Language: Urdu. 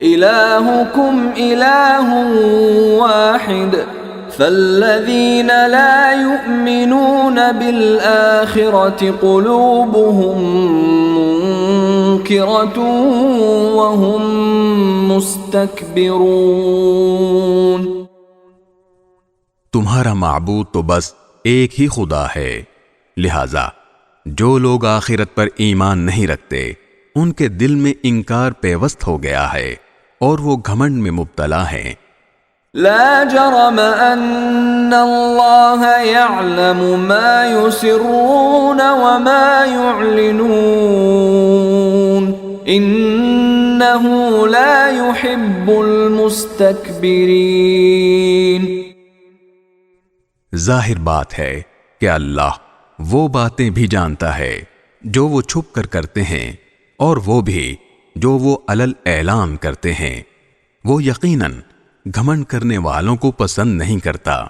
إلهكم إله واحد فالذين لا يؤمنون بالآخرة قلوبهم منكرة وهم مستكبرون۔ تمہارا معبود تو بس ایک ہی خدا ہے، لہذا جو لوگ آخرت پر ایمان نہیں رکھتے ان کے دل میں انکار پیوست ہو گیا ہے اور وہ گھمنڈ میں مبتلا ہیں۔ لا جرم ان اللہ يعلم ما يسرون وما يعلنون انه لا يحب المستكبرین۔ ظاہر بات ہے کہ اللہ وہ باتیں بھی جانتا ہے جو وہ چھپ کر کرتے ہیں اور وہ بھی جو وہ علل اعلان کرتے ہیں، وہ یقیناً گھمنڈ کرنے والوں کو پسند نہیں کرتا۔